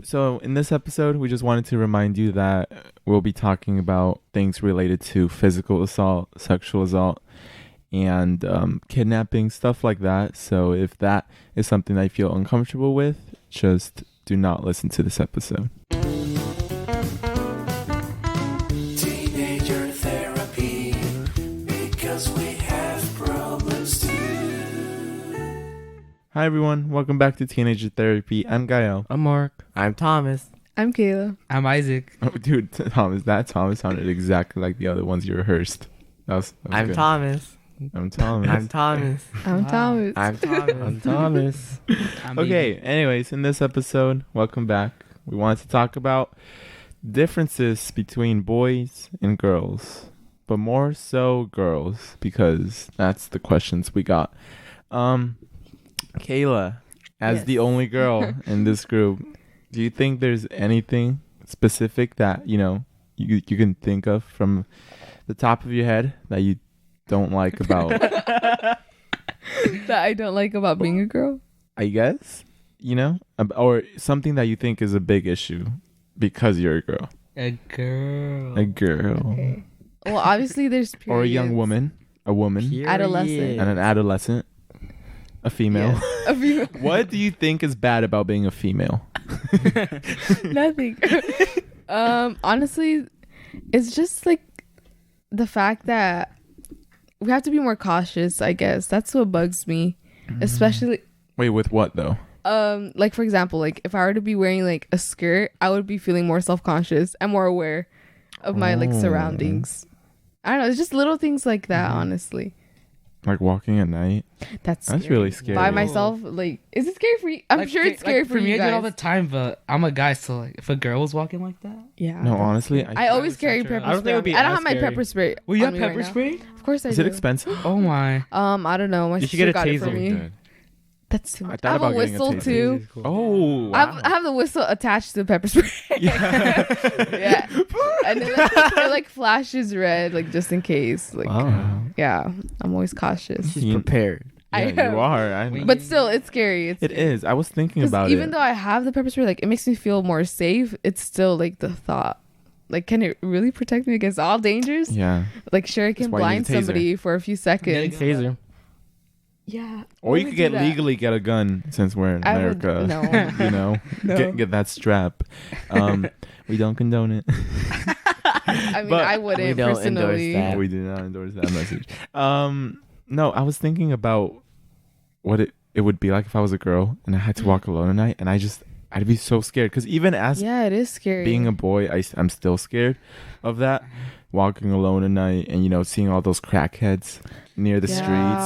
So in this episode, we just wanted to remind you that we'll be talking about things related to physical assault, sexual assault, and kidnapping, stuff like that. So if that is something that you feel uncomfortable with, just do not listen to this episode. Teenager therapy, because we have problems too. Hi everyone, welcome back to Teenager Therapy. I'm Gael. I'm Mark. I'm Thomas. I'm Kayla. I'm Isaac. Oh, dude, Thomas sounded exactly like the other ones you rehearsed. That was I'm good. Thomas. I'm Thomas. I'm Thomas. I'm Wow. Thomas. I'm Thomas. I'm Thomas. Okay, anyways, in this episode, welcome back. We wanted to talk about differences between boys and girls, but more so girls, because that's the questions we got. Kayla, as Yes. the only girl in this group, do you think there's anything specific that, you can think of from the top of your head that you don't like about, That I don't like about being a girl. I guess, or something that you think is a big issue because you're a girl? A girl. A girl. Okay. Well, obviously there's periods. Or a young woman. A woman. Adolescent. And an adolescent. A female. Yes. A female. What do you think is bad about being a female? Nothing. Honestly, it's just like the fact that we have to be more cautious, I guess. That's what bugs me. Especially Wait, with what though? like for example, like if I were to be wearing like a skirt, I would be feeling more self-conscious and more aware of my like surroundings. I don't know, it's just little things like that, honestly. Like walking at night? That's That's scary. really scary. By myself, like, is it scary for you? I'm sure it's scary for you me. I do it all guys. the time, but I'm a guy, so like, if a girl was walking like that, Yeah. No, honestly, I always would carry set you up. pepper I don't think spray. it would be I don't as have my scary. pepper spray. will you on have me pepper right now. spray? Of course I is do. it expensive? Oh my! I don't know. My You should sister get a got it for taser. me. Good. That's too I much. thought I have a about getting a whistle taser. too. Oh, wow. I have the whistle attached to the pepper spray. Yeah. Yeah. And it like flashes red, like just in case. Like, yeah, I'm always cautious. She's You- prepared. I Yeah, am. you are. I know. But still, it's scary. It is. I was thinking 'Cause about even it. though I have the pepper spray, like it makes me feel more safe. It's still like the thought, like, can it really protect me against all dangers? Yeah. Like, sure, it can That's why you need blind a taser. somebody for a few seconds. Taser. Yeah. Or you Let could me get do that. legally get a gun since we're in I would- America. no. No. Get that strap. We don't condone it. I mean, But I wouldn't we don't personally. endorse that. We do not endorse that message. No, I was thinking about what it would be like if I was a girl and I had to walk alone at night, and I'd be so scared because even as Yeah, it is scary. being a boy, I'm still scared of that, walking alone at night and seeing all those crackheads near the Yeah,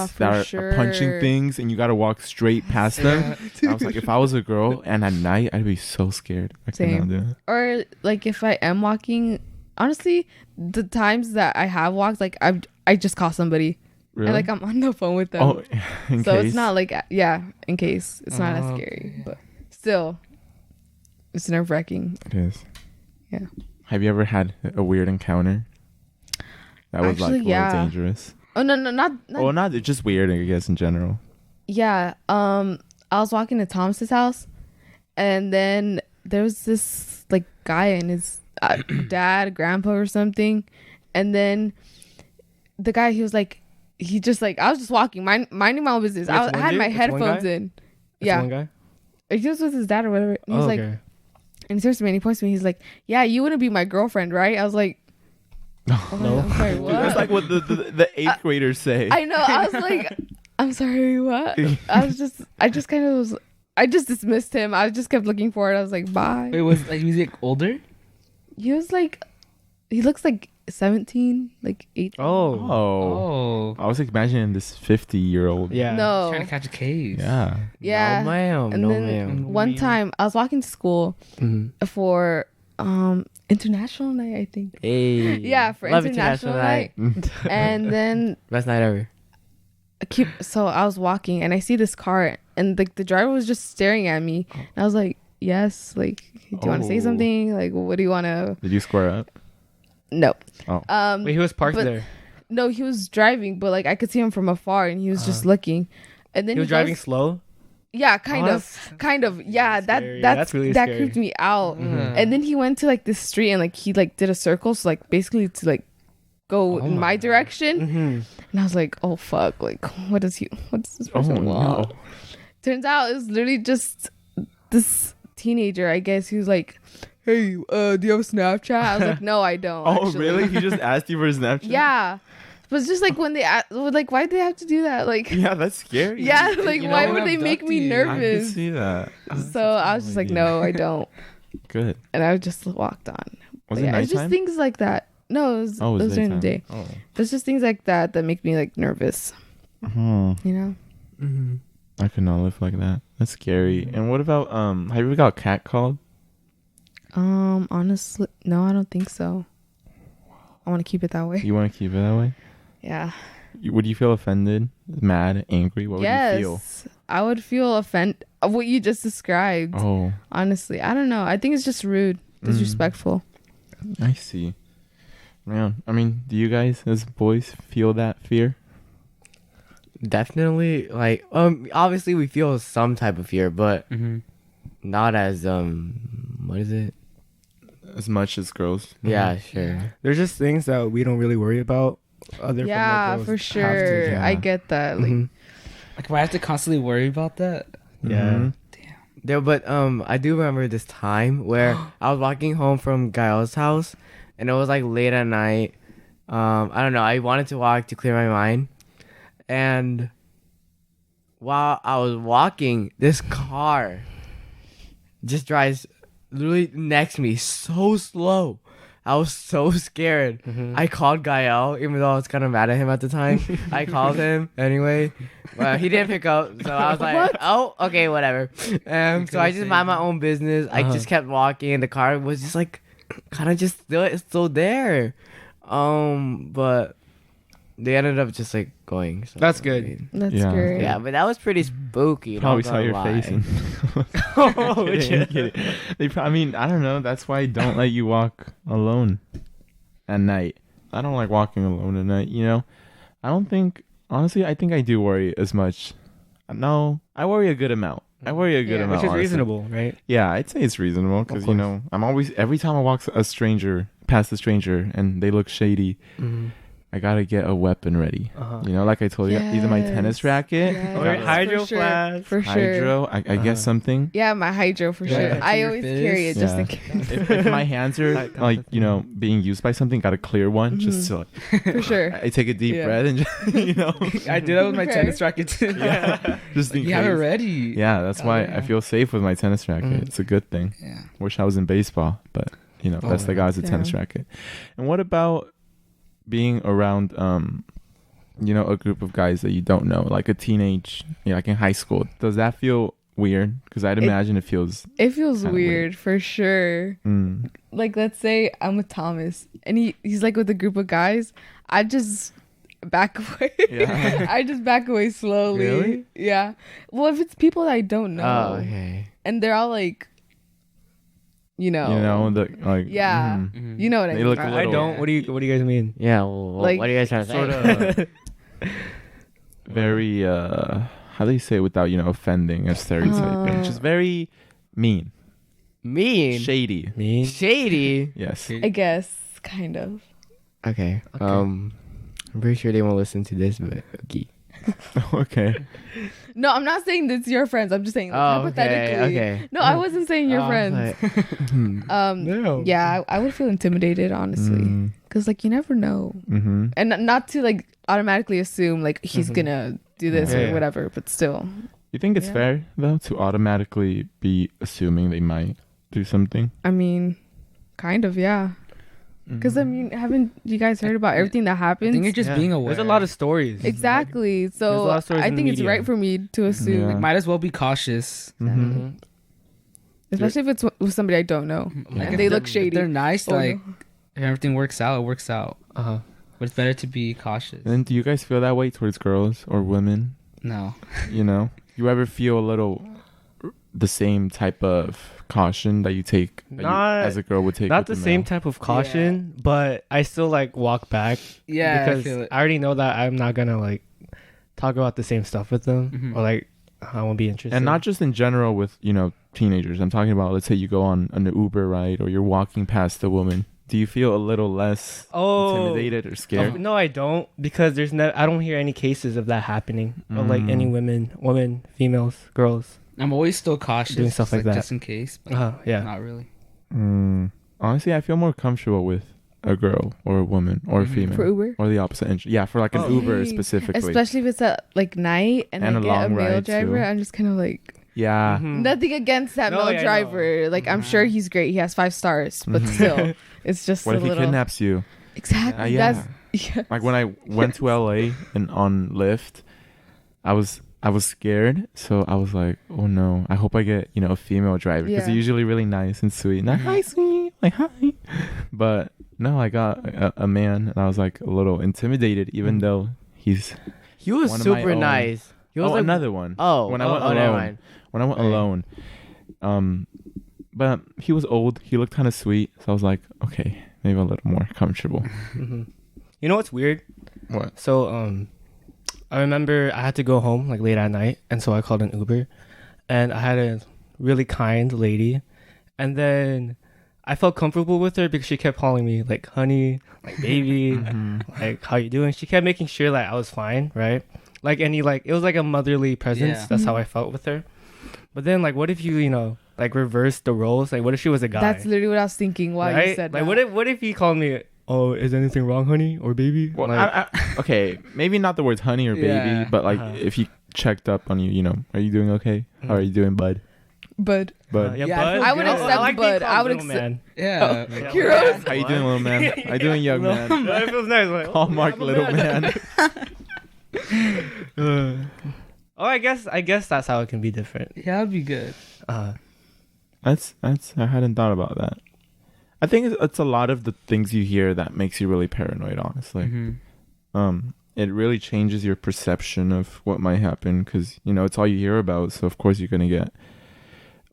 streets for that are sure. punching things, and you got to walk straight past them. I was like, if I was a girl and at night, I'd be so scared. I could not Same. do it. Or like if I am walking, honestly, the times that I have walked, like I just call somebody. Really? And like I'm on the phone with them. Oh, in so case. it's not like, in case it's not as scary, but still, it's nerve wracking. It is. Yeah. Have you ever had a weird encounter that was Actually, like yeah. dangerous? Oh no, not Well, not it's just weird, I guess, in general. yeah. I was walking to Thomas's house, and then there was this like guy and his dad, grandpa, or something, and then the guy, he was like, he just like, I was just walking, minding my own business. Wait, I it's one had dude? my It's one headphones guy? in. That's Yeah, one guy? he was with his dad or whatever. And he's like, okay. and he turns to me and he points to me. He's like, "Yeah, you wouldn't be my girlfriend, right?" I was like, oh, No. I'm sorry, what? That's like what the eighth graders say. I know. I was like, I'm sorry, what? I just dismissed him. I just kept looking for it. I was like, bye. Wait, was he like older? He was like, he looks like 17, like 18. Oh. Oh, I was imagining this 50-year-old. Yeah. No. trying to catch a case. Yeah. Yeah. No, ma'am. And No, then ma'am. one time I was walking to school Mhm. for international night, I think. Hey. Yeah, for Love international night. And then Best night ever. so I was walking and I see this car and like the driver was just staring at me. And I was like, yes, like, do you want to say Oh. something? Like, what do you want to? Did you square up? No. Oh. Wait, he was parked but- there. No, he was driving, but like I could see him from afar and he was just looking. And then He was driving goes, slow. Yeah, kind Oh, of. Yeah, scary. that That's really that scary. creeped me out. Mhm. And then he went to like this street and like he like did a circle, so like basically to like go Oh in my my God. direction. Mhm. And I was like, oh fuck, like what does this Oh person want? no. Turns out it was literally just this teenager, I guess, who's like, hey, do you have a Snapchat? I was like, no, I don't. Oh actually. really? He just asked you for his Snapchat? Yeah. But it's just like when they like, why'd they have to do that? Like, Yeah, that's scary. yeah, like You why know, would they make me abducted. I can nervous? see that. So I was just like, no, I don't. Good. And I just walked on. Was But it yeah, it's just nighttime? things like that. No, it was during the day. Oh. There's just things like that that make me like nervous, Hmm. you know? Mhm. I could not live like that. That's scary. And what about have you ever got catcalled? Honestly, no, I don't think so. I want to keep it that way. You want to keep it that way? Yeah. Would you feel offended, mad, angry? What would you feel? Yes. I would feel offended of what you just described. Oh, Honestly, I don't know. I think it's just rude, disrespectful. I see. Man, I mean, do you guys as boys feel that fear? Definitely, like, obviously we feel some type of fear, but Mm-hmm. not as, what is it? As much as girls? Yeah, sure. There's just things that we don't really worry about. Other Yeah, from what for girls have to. sure. yeah. I get that. Like, Mhm. Like, if I have to constantly worry about that. Yeah. Mhm. There, but I do remember this time where I was walking home from Gael's house, and it was like late at night. I don't know. I wanted to walk to clear my mind, and while I was walking, this car just drives literally next to me so slow. I was so scared. I called Gael, even though I was kind of mad at him at the time. I called him anyway. Well, he didn't pick up, so I was like, "Oh, okay, whatever." So I just mind my own business. I just kept walking. The car was just like, kind of just still there. But they ended up just like going. So, That's good. I mean, that's Yeah. great. yeah, but that was pretty spooky. not Probably saw gonna your lie. face. And Oh, kidding, kidding. I mean, I don't know. That's why I don't let you walk alone at night. I don't like walking alone at night, you know? I don't think, honestly, I think I do worry as much. No, I worry a good amount. I worry a good Yeah. amount. Which is honestly. reasonable, right? Yeah, I'd say it's reasonable because, you course. know, I'm always, every time I walk past a stranger and they look shady, I gotta get a weapon ready. Uh-huh. You know, like I told you, either my tennis Yes. racket, Yes, Or hydro for sure. flask. For sure. hydro, I guess something. Yeah, my hydro for Yeah. sure. To I your always fist. carry it just in Yeah. case. If my hands are like, you know, being used by something, got a clear one just to like, For sure. I take a deep Yeah. breath and just, you know, I do that with my Okay. tennis racket too. just in You have it case. ready. Yeah, that's why I feel safe with my tennis racket. Mm. It's a good thing. Yeah. Wish I was in baseball, but you know, best I got is a tennis Yeah. racket. And what about being around, you know, a group of guys that you don't know, like a teenage, you know, like in high school? Does that feel weird? Because I'd imagine it feels. It feels Kinda weird for sure. Mm. Like, let's say I'm with Thomas and he's like with a group of guys. I just back away. Yeah. I just back away slowly. Really? Yeah. Well, if it's people that I don't know Oh, okay. and they're all like, you know, You know, the like. yeah, mm. you know what I They mean. look a I little- don't. What do you guys mean? Yeah. Well, Like, what are you guys trying to say? Sort of very how do you say it without, you know, offending or stereotyping? Just very mean, Mean. shady. Me? Shady. Yes. I guess kind of. Okay. I'm pretty sure they won't listen to this, but okay. Okay. No, I'm not saying this your friends. I'm just saying like, Oh, hypothetically. okay. No, I wasn't saying your Oh, friends. like- No. Yeah, I would feel intimidated honestly, because like you never know, Mm-hmm. and not to like automatically assume like he's gonna do this Yeah, or yeah. whatever, but still. You think it's Yeah. fair though to automatically be assuming they might do something? I mean, kind of, yeah. Because I mean, haven't you guys heard about everything that I happens? think you're just Yeah. being aware. There's a lot of stories. Exactly. There's a So lot of stories I in the think it's media. right for me to assume, Yeah. Like, might as well be cautious. Mm-hmm. especially if it's with somebody I don't know Like, and if they they're- look if shady. They're nice. Oh, Like, no. if everything works out, it works out. Uh-huh. But it's better to be cautious. And do you guys feel that way towards girls or women? No. You know, you ever feel a little the same type of caution that you take that you, Not- as a girl would take? Not with the a same male? type of caution, but I still like walk back Yeah, because I feel it. I already know that I'm not gonna like talk about the same stuff with them Mhm. or like I won't be interested. And not just in general with, teenagers. I'm talking about, let's say you go on an Uber ride or you're walking past a woman. Do you feel a little less intimidated or scared? No, I don't, because I don't hear any cases of that happening. Or like any women, females, girls. I'm always still cautious. Doing stuff like that. Just in case. But Yeah. Not really. Honestly, I feel more comfortable with a girl or a woman or a female. For Uber? Or the opposite. Yeah, for like an Uber Dang. specifically. Especially if it's at like night and And I a get long a male ride, driver, too. I'm just kind of like, Yeah. nothing against that No, male yeah, I know. driver. Like, I'm sure he's great. He has 5 stars, but still, it's just What a if he little. kidnaps you? Exactly. Yeah. That's yeah. Like when I went to LA and on Lyft, I was scared, so I was like, "Oh no! I hope I get a female driver because Yeah. they're usually really nice and sweet. Not hi, sweet, like hi." But no, I got a man, and I was like a little intimidated, even though he's He was one of my super own. nice. He was another one. Oh, when I went never alone. mind. When I went Right. alone, but he was old. He looked kind of sweet, so I was like, okay, maybe a little more comfortable. You know what's weird? What? So I remember I had to go home like late at night, and so I called an Uber, and I had a really kind lady, and then I felt comfortable with her because she kept calling me like honey, like baby, like how you doing. She kept making sure that I was fine, right? Like it was like a motherly presence. Yeah. That's how I felt with her. But then like, what if you like reverse the roles? Like what if she was a guy? That's literally what I was thinking while right? you said like that. what if he called me? Oh, is anything wrong, honey or baby? Well, Like, okay, maybe not the words honey or baby, Yeah. but like if he checked up on you, are you doing okay? How are you doing, bud? But Bud. yeah, Yeah, I bud. feel I would good. accept like being bud. called I would little accept. man. Yeah. Yeah. Heroes. How you doing, little man? How you doing, young man? That feels nice. Like, Call Mark, little man. Oh, I guess that's how it can be different. Yeah, that'd be good. That's. I hadn't thought about that. I think it's a lot of the things you hear that makes you really paranoid. Honestly, it really changes your perception of what might happen because it's all you hear about. So of course you're gonna get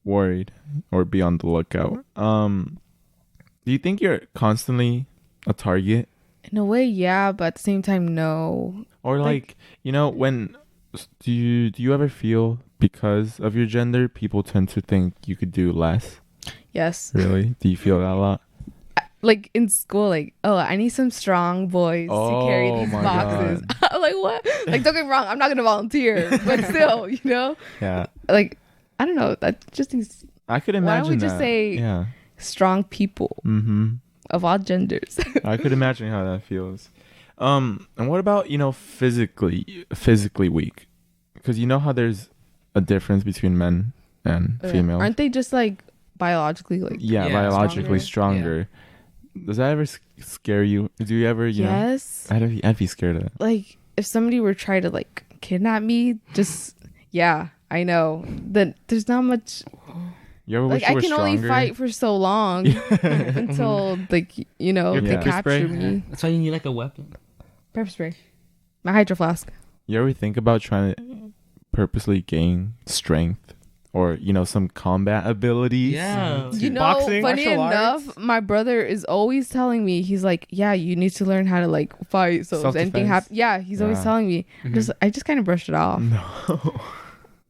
worried or be on the lookout. Do you think you're constantly a target, In a way, yeah, but at the same time, no. or like when do you ever feel because of your gender people tend to think you could do less? Yes. Really? Do you feel that a lot? Like in school, like, oh, I need some strong boys to carry Oh these my boxes. God. I'm like, what? Like, don't get me wrong, I'm not gonna volunteer, but still, Yeah. like, I don't know. That just these I could Why imagine don't we just that. say- Yeah. strong people of all genders. I could imagine how that feels. And what about, physically weak? Because you know how there's a difference between men and females. Aren't they just like biologically like? Yeah, Yeah, biologically stronger. stronger. Does that ever scare you? Do you ever, Yes. I'd be scared of that. Like if somebody were trying to like kidnap me, just yeah, I know that there's not much. You ever wish Like you I were can stronger? only fight for so long until like they pepper capture spray? me. That's why you need like a weapon. Pepper spray, my hydro flask. You ever think about trying to purposely gain strength or, some combat abilities? Yeah. Boxing, Funny martial enough, arts? my brother is always telling me, he's like, yeah, you need to learn how to like fight. So if anything Self-defense. happens, yeah, he's always Yeah. telling me. I just kind of brushed it off. No.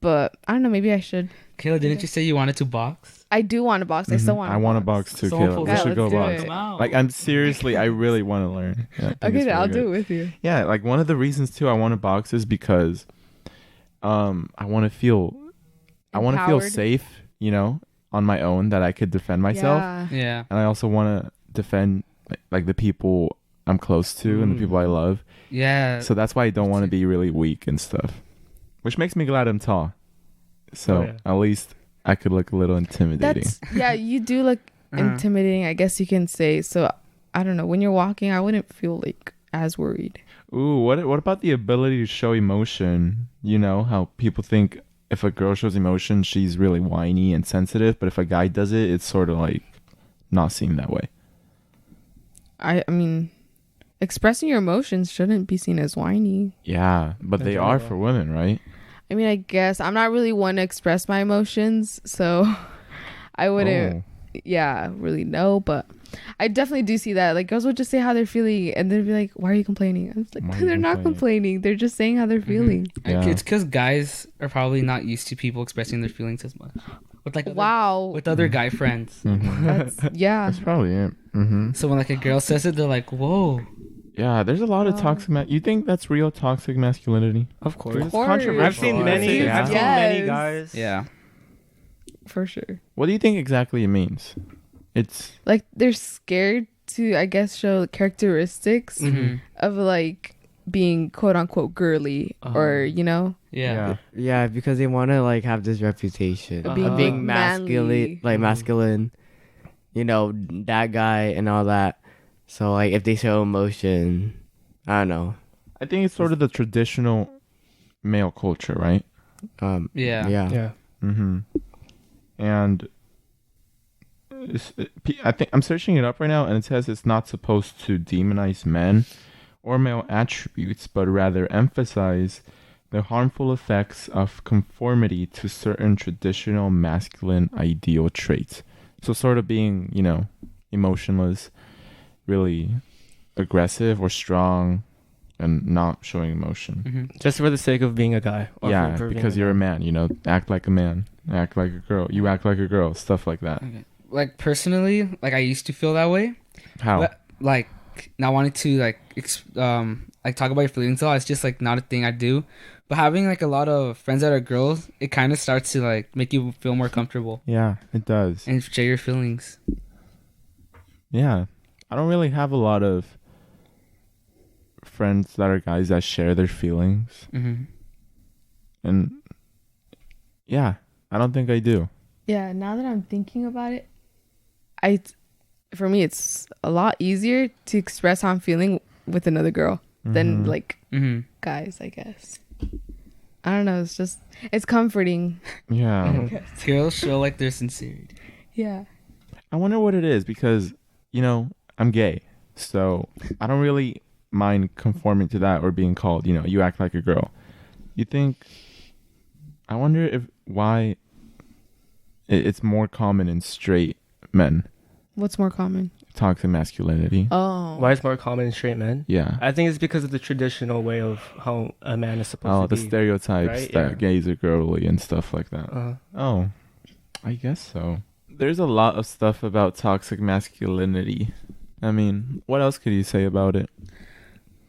But I don't know, maybe I should. Kayla, didn't you say you wanted to box? I do want to box. I still want to I want to box too, Someone Caleb. pull We that. should go Let's do box. it. Wow. Like, I'm seriously, I really want to learn. Yeah, I think it's Okay, really I'll good. do it with you. Yeah, like one of the reasons too I want to box is because I want to feel Empowered. safe, on my own, that I could defend myself. Yeah. Yeah. And I also want to defend like the people I'm close to and the people I love. Yeah. So that's why I don't want to be really weak and stuff. Which makes me glad I'm tall. So Oh, yeah. at least I could look a little intimidating. Yeah, you do look intimidating, I guess you can say. So I don't know. When you're walking, I wouldn't feel like as worried. Ooh, what about the ability to show emotion? You know, how people think if a girl shows emotion, she's really whiny and sensitive, but if a guy does it, it's sort of like not seen that way. I mean, expressing your emotions shouldn't be seen as whiny. Yeah, but they are for women, right? I mean, I guess I'm not really one to express my emotions, so I wouldn't, Oh. yeah, really know. But I definitely do see that. Like, girls will just say how they're feeling, and they'll be like, "Why are you complaining?" I'm just like, Why are you "They're not complaining. They're just saying how they're feeling." Yeah. It's because guys are probably not used to people expressing their feelings as much. With like Wow. with other guy friends. That's yeah. That's probably it. Mm-hmm. So when like a girl says it, they're like, "Whoa." Yeah, there's a lot of toxic. You think that's real toxic masculinity? Of course. It's controversial. I've seen many. Yeah. I've seen many Yes. guys. Yeah. For sure. What do you think exactly it means? It's Like, they're scared to, I guess, show characteristics Mhm. of like being quote unquote girly, or you know, Yeah. Yeah, because they want to like have this reputation Being of being manly. masculine, you know, that guy and all that. So like if they show emotion, I don't know. I think it's sort of the traditional male culture, right? Yeah. Yeah. Mm-hmm. And I think I'm searching it up right now, and it says it's not supposed to demonize men or male attributes, but rather emphasize the harmful effects of conformity to certain traditional masculine ideal traits. So sort of being, you know, emotionless, really aggressive or strong, and not showing emotion. Mhm. Just for the sake of being a guy. Or Yeah, for being because you're a man, you know, act like a man, act like a girl, you act like a girl, stuff like that. Okay. Like personally, like I used to feel that way. How? But, like not wanting to like talk about your feelings a lot. It's just like not a thing I do. But having like a lot of friends that are girls, it kind of starts to like make you feel more comfortable Yeah, it does. and share your feelings. Yeah. I don't really have a lot of friends that are guys that share their feelings. Mm-hmm. And yeah, I don't think I do. yeah. Now that I'm thinking about it, for me, it's a lot easier to express how I'm feeling with another girl than Mhm. like Mm-hmm. guys, I guess. I don't know. It's just, it's comforting. Yeah. Girls show like their sincerity. Yeah. I wonder what it is because, you know, I'm gay. So I don't really mind conforming to that or being called, you know, you act like a girl. You think, I wonder why it's more common in straight men, What's more common? toxic masculinity. Oh. Why it's more common in straight men? Yeah. I think it's because of the traditional way of how a man is supposed Oh, to the be. stereotypes right? that Yeah. gays are girly and stuff like that. Oh, I guess so. There's a lot of stuff about toxic masculinity. I mean, what else could you say about it?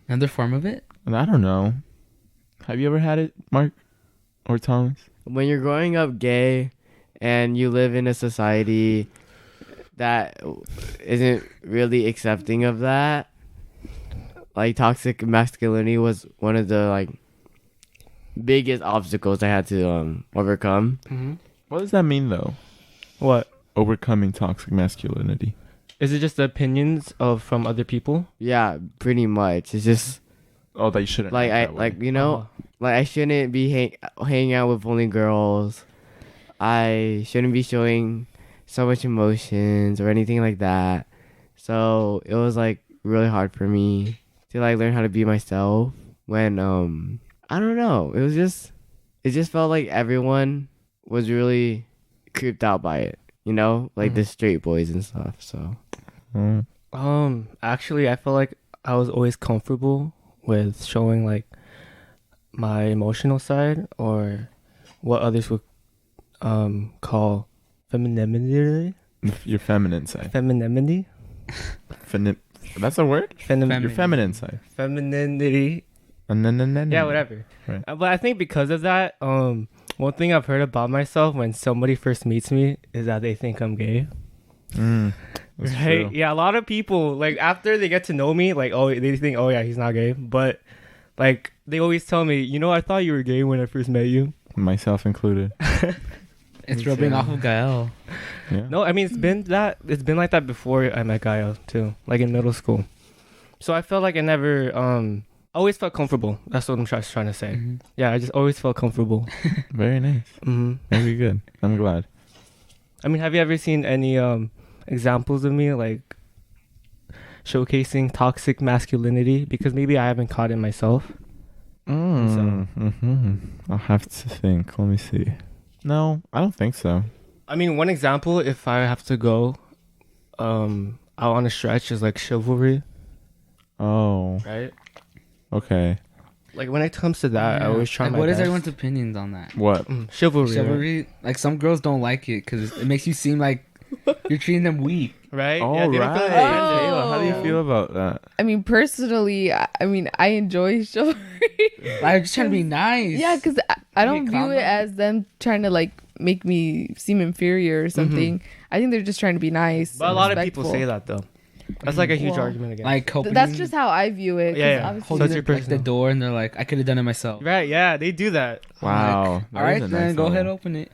Another form of it. And I don't know. Have you ever had it, Mark or Thomas? When you're growing up gay and you live in a society that isn't really accepting of that, like toxic masculinity was one of the like biggest obstacles I had to overcome. Mm-hmm. What does that mean, though? What? Overcoming toxic masculinity. Is it just the opinions from other people? Yeah, pretty much. It's just Oh, that you shouldn't. like act I that way. like you know like I shouldn't be hanging out with only girls. I shouldn't be showing so much emotions or anything like that. So it was like really hard for me to like learn how to be myself when I don't know. It just felt like everyone was really creeped out by it, you know? Like the straight boys and stuff. So Actually, I felt like I was always comfortable with showing like my emotional side, or what others would call femininity. Your feminine side. Femininity. That's a word? Feminine. Your feminine side. Femininity. Yeah, whatever. Right. But I think because of that, one thing I've heard about myself when somebody first meets me is that they think I'm gay. That's Right? true. Yeah, a lot of people like after they get to know me, like they think, oh yeah, he's not gay, but like they always tell me, you know, I thought you were gay when I first met you. Myself included. It's rubbing off of Gael. Yeah. No, I mean it's been like that before I met Gaia too, like in middle school. So I felt like I never always felt comfortable. That's what I'm trying to say. Mm-hmm. Yeah, I just always felt comfortable. Very nice. Mm-hmm. Very good. I'm glad. I mean, have you ever seen any examples of me like showcasing toxic masculinity? Because maybe I haven't caught it myself. I'll have to think. Let me see. No, I don't think so. I mean, one example, if I have to go, out on a stretch is like chivalry, Oh, right? okay. Like when it comes to that, I always try like, my what is best. everyone's opinions on that? What? Chivalry, Chivalry, like some girls don't like it because it makes you seem like you're treating them weak. right? All Yeah, they don't right. feel like offended. Kayla, how do you Oh. feel about that? I mean, personally, I mean, I enjoy chivalry. Like, I'm just trying to be nice. Yeah, because I You don't get view clowned it on? as them trying to like make me seem inferior or something. I think they're just trying to be nice. But a and lot of people respectful. say that though. That's like a huge Well, argument again. like opening, That's just how I view it. 'cause Yeah, yeah. obviously- holding That's your the, like, the personal. door, and they're like, I could have done it myself. right? Yeah, they do that. I'm Wow. like, that all right, is a then nice go ahead, level. open it.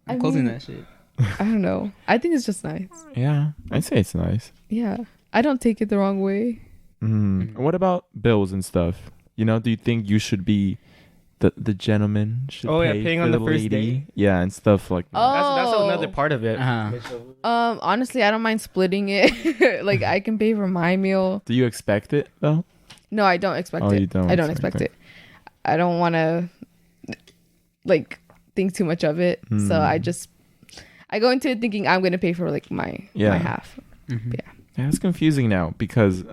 I'm I closing mean- that shit. I don't know. I think it's just nice. Yeah, I'd say it's nice. Yeah. I don't take it the wrong way. What about bills and stuff? You know, do you think you should be the gentleman should Oh, yeah, pay paying for on the first lady? date? Yeah, and stuff like that. That's Oh. another part of it. Uh-huh. Honestly, I don't mind splitting it. Like I can pay for my meal. Do you expect it though? No, I don't expect Oh, it. you don't I don't expect expect it. I don't want to like think too much of it. So I go into it thinking I'm going to pay for like my half. Mhm. Yeah, it's confusing now because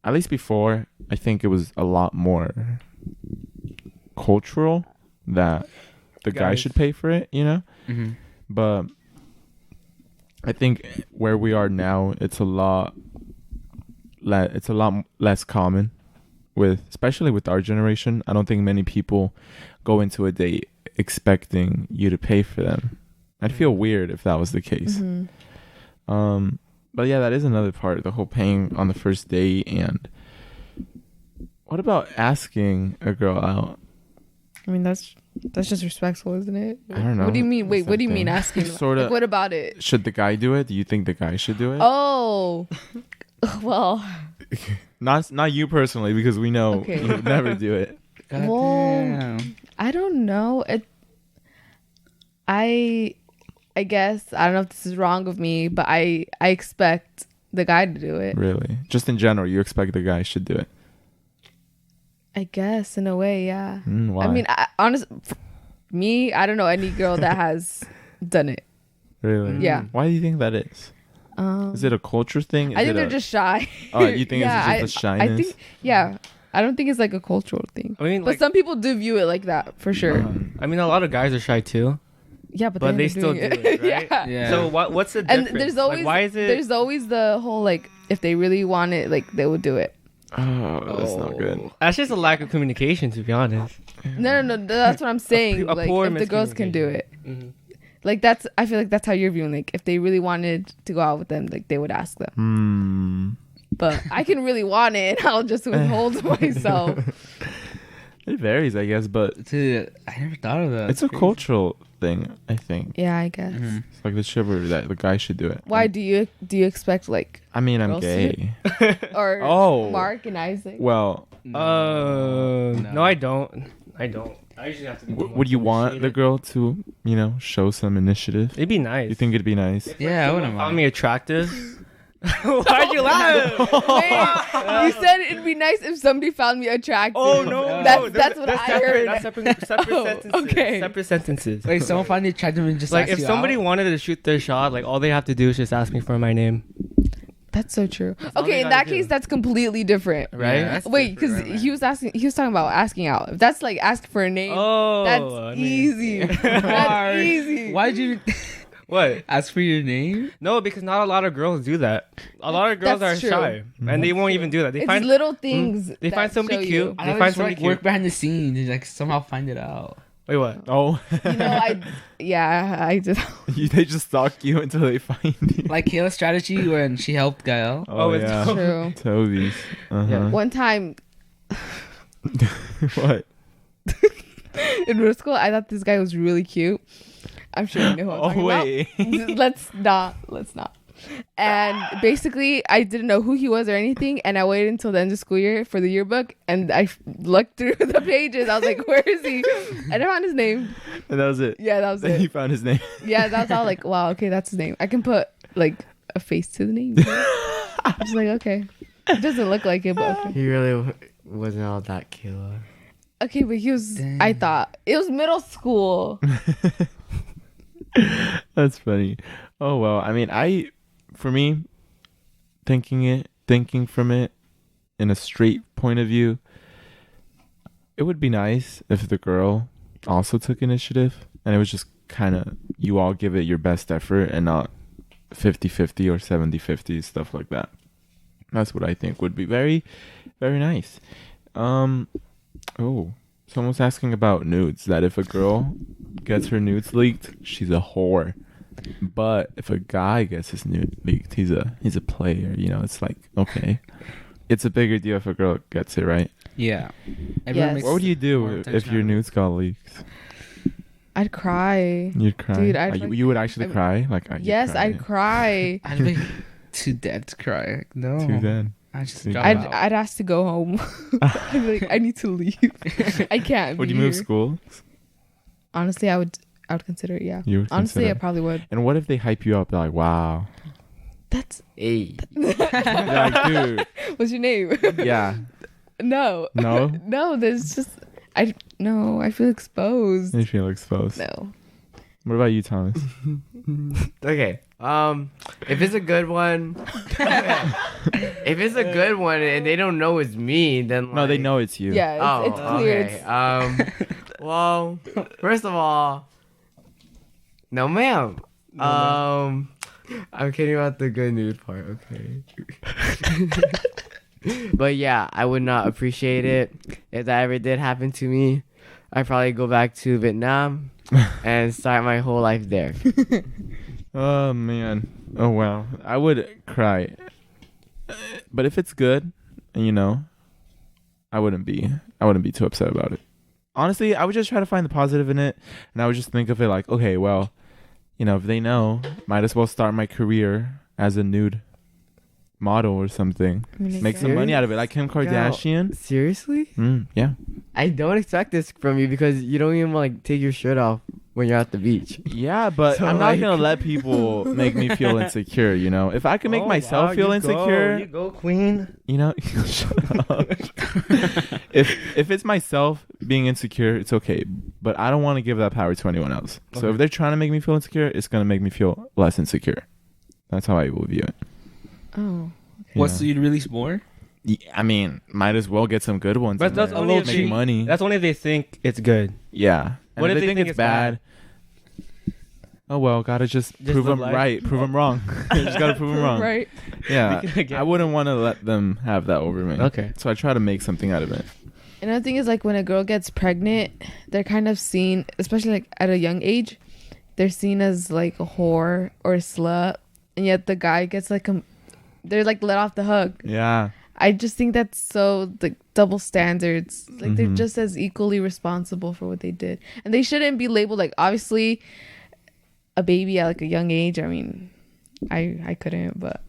at least before I think it was a lot more cultural that the guy Guys. should pay for it, you know? Mm-hmm. But I think where we are now, it's a lot less common especially with our generation. I don't think many people go into a date expecting you to pay for them. I'd feel weird if that was the case. But yeah, that is another part, the whole paying on the first date. And what about asking a girl out? I mean, that's just respectful, isn't it? I don't know. What do you mean? Wait, It's what do you something. mean asking? Sorta- Like, what about it? Should the guy do it? Do you think the guy should do it? Oh, well, Not you personally, because we know Okay. you would never do it. Goddamn. I don't know. I guess I don't know if this is wrong of me, but I expect the guy to do it. Really? Just in general, you expect the guy should do it. I guess in a way, yeah. Why? I mean, me, I don't know any girl that has done it. really? Yeah. Why do you think that is? Is it a culture thing? Is I think it they're just shy. Oh, you think Yeah, it's just a shyness? I think, yeah. I don't think it's like a cultural thing. I mean, But like, some people do view it like that for sure. I mean, a lot of guys are shy too. Yeah, but But they end up still doing do it, right? yeah. Yeah. So what's the And difference? there's always like, why is it? there's always the whole like if they really want it, like they would do it. Oh, that's not good. That's just a lack of communication, to be honest. No, that's what I'm saying. a Like poor if the girls can do it, like I feel like that's how you're viewing. Like if they really wanted to go out with them, like they would ask them. But I can really want it, and I'll just withhold myself. It varies, I guess, but Dude, I never thought of that. it's a cultural thing, I think. Yeah, I guess. It's like the chivalry that the guy should do it. Why do you expect like I mean, I'm Girls gay. or Oh. Mark and Isaac? Well, No, I don't. I usually have to. would you want the girl to, show some initiative? It'd be nice. You think it'd be nice? Yeah, I wouldn't Found mind. me attractive. Why'd you laugh? Wait, you said it'd be nice if somebody found me attractive. Oh no, That's what I heard. That's separate Oh, sentences. okay. Separate sentences. Wait, someone find you attractive and just Like ask if you somebody out? wanted to shoot their shot, like all they have to do is just ask me for my name, That's so true. all Okay, they in gotta that do. case, that's completely different. right? Yeah, that's Wait, because different, right, he was talking about asking out. If that's like asking for a name, Oh, that's I mean- easy. Mark, That's easy. Why'd you What? ask for your name? No, because not a lot of girls do that. A lot of girls That's are true. shy, and they won't even do that. They It's find little things. they that find somebody show cute. you. I They thought find just somebody like cute. work behind the scenes and like somehow find it out. Wait, what? Oh, You know, I just. they just stalk you until they find you. Like Kayla's strategy when she helped Gael. Oh, it's yeah. True. Toby's. Uh-huh. One time What? in middle school, I thought this guy was really cute. I'm sure you know who I'm Oh, talking wait. about. Let's not. And basically, I didn't know who he was or anything, and I waited until the end of school year for the yearbook, and I looked through the pages. I was like, "Where is he?" And I found his name. And that was it. Yeah, that was Then you it. found his name. Yeah, that was all like, "Wow, okay, that's his name." I can put like a face to the name. I was like, "Okay." It doesn't look like it, but okay. He really wasn't all that killer. Okay, but he was. Dang. I thought it was middle school. That's funny. Oh well, I mean, for me, thinking from it in a straight point of view, it would be nice if the girl also took initiative and it was just kind of you all give it your best effort and not 50-50 or 70-50, stuff like that. That's what I think would be very, very nice. Someone's asking about nudes, that if a girl gets her nudes leaked, she's a whore. But if a guy gets his nude leaked, he's a player, you know. It's like, okay. It's a bigger deal if a girl gets it, right? Yeah. Yes. What would you do if your nudes got leaked? I'd cry. You'd cry. Dude, you would actually cry? Yes, I'd cry. I'd be too dead to cry. Like, no. Too dead. I just I'd ask to go home. I'd be like, I need to leave. I can't. Would be you move here. school? Honestly, I would consider it. Yeah. You would Honestly, consider. I probably would. And what if they hype you up? They're like, wow. That's. Hey. Like, dude. What's your name? Yeah. No. No? No. There's just. I feel exposed. You feel exposed. No. What about you, Thomas? Okay. If it's a good one, if it's a good one and they don't know it's me, then No, they like- know it's you. Yeah. It's clear. Okay. Well, first of all, no, ma'am. I'm kidding about the good nude part. Okay. But yeah, I would not appreciate it if that ever did happen to me. I'd probably go back to Vietnam and start my whole life there. Oh, man. Oh, wow. I would cry. But if it's good, you know, I wouldn't be too upset about it. Honestly, I would just try to find the positive in it. And I would just think of it like, okay, well, you know, if they know, might as well start my career as a nude model or something. Make some money out of it, like Kim Kardashian. Seriously? Yeah. I don't expect this from you because you don't even like take your shirt off when you're at the beach. Yeah, but So, I'm not like- gonna let people make me feel insecure, you know. If I can make myself feel insecure, You go, queen. you know, shut up. if it's myself being insecure, it's okay. But I don't want to give that power to anyone else. So if they're trying to make me feel insecure, it's gonna make me feel less insecure. That's how I will view it. Oh. What, Yeah. so you'd release more? I mean, might as well get some good ones. But in that's there. only if make she- money. That's only if they think it's good. Yeah. And What if if they think it's bad? Oh well, gotta just prove live them life. right, prove them wrong. Just gotta prove them wrong. Right. Yeah, We can get- I wouldn't want to let them have that over me. Okay. So I try to make something out of it. Another thing is like when a girl gets pregnant, they're kind of seen, especially like at a young age, they're seen as like a whore or a slut, and yet the guy gets like they're like let off the hook. Yeah. I just think that's so like double standards. Like they're Mhm. just as equally responsible for what they did, and they shouldn't be labeled like obviously a baby at like a young age. I mean, I couldn't, but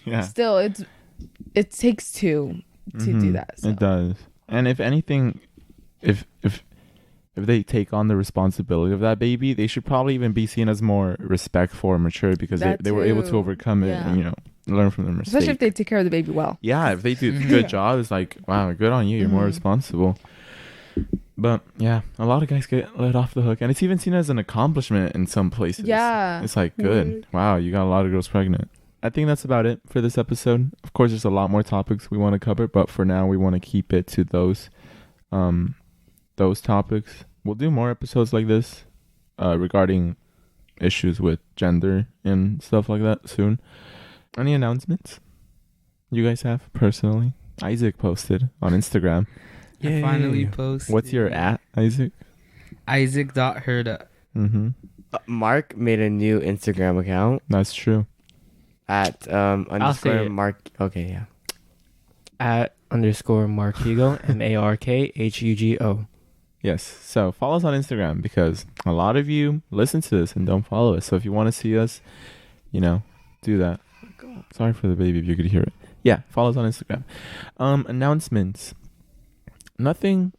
Yeah. still, it takes two to do Mhm. that. So. It does. And if anything, if they take on the responsibility of that baby, they should probably even be seen as more respectful or mature because That they were able to too. overcome it Yeah. and, you know, learn from their mistakes. Especially if they take care of the baby well. Yeah, if they do a good job, it's like, wow, good on you. You're more Mhm. responsible. But yeah, a lot of guys get let off the hook, and it's even seen as an accomplishment in some places. Yeah. It's like, good. Wow, you got a lot of girls pregnant. I think that's about it for this episode. Of course, there's a lot more topics we want to cover, but for now, we want to keep it to those topics. We'll do more episodes like this regarding issues with gender and stuff like that soon. Any announcements you guys have personally? Isaac posted on Instagram. I finally posted. What's your @ Isaac? Isaac.herda. Mm-hmm. Mark made a new Instagram account That's true. at say underscore it. Mark. Okay, yeah. @ Markhugo, Markhugo. Yes. So follow us on Instagram because a lot of you listen to this and don't follow us. So if you want to see us, you know, do that. Sorry for the baby if you could hear it. Yeah, follow us on Instagram. Announcements. Nothing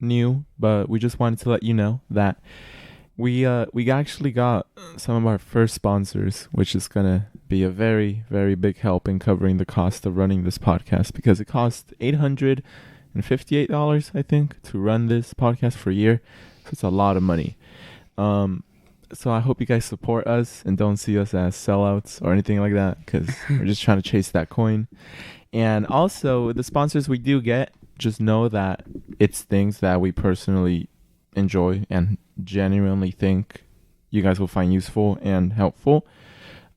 new, but we just wanted to let you know that we actually got some of our first sponsors, which is gonna be a very, very big help in covering the cost of running this podcast because it costs $858, I think, to run this podcast for a year. So it's a lot of money. So I hope you guys support us and don't see us as sellouts or anything like that, because we're just trying to chase that coin. And also, the sponsors we do get, just know that it's things that we personally enjoy and genuinely think you guys will find useful and helpful.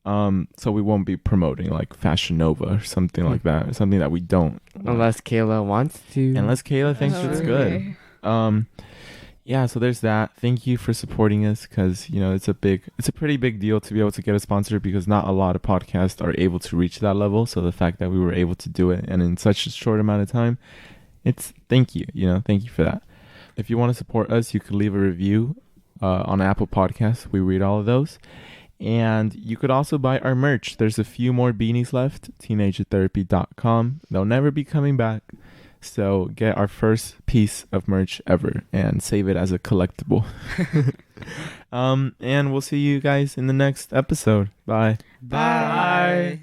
So we won't be promoting like Fashion Nova or something like that, something that we don't. Unless Kayla wants to. Unless Kayla thinks it's good. Yeah, so there's that. Thank you for supporting us, because it's a pretty big deal to be able to get a sponsor, because not a lot of podcasts are able to reach that level. So the fact that we were able to do it and in such a short amount of time, thank you. Thank you for that. If you want to support us, you could leave a review on Apple Podcasts. We read all of those. And you could also buy our merch. There's a few more beanies left. teenagertherapy.com. They'll never be coming back. So get our first piece of merch ever and save it as a collectible. And we'll see you guys in the next episode. Bye. Bye.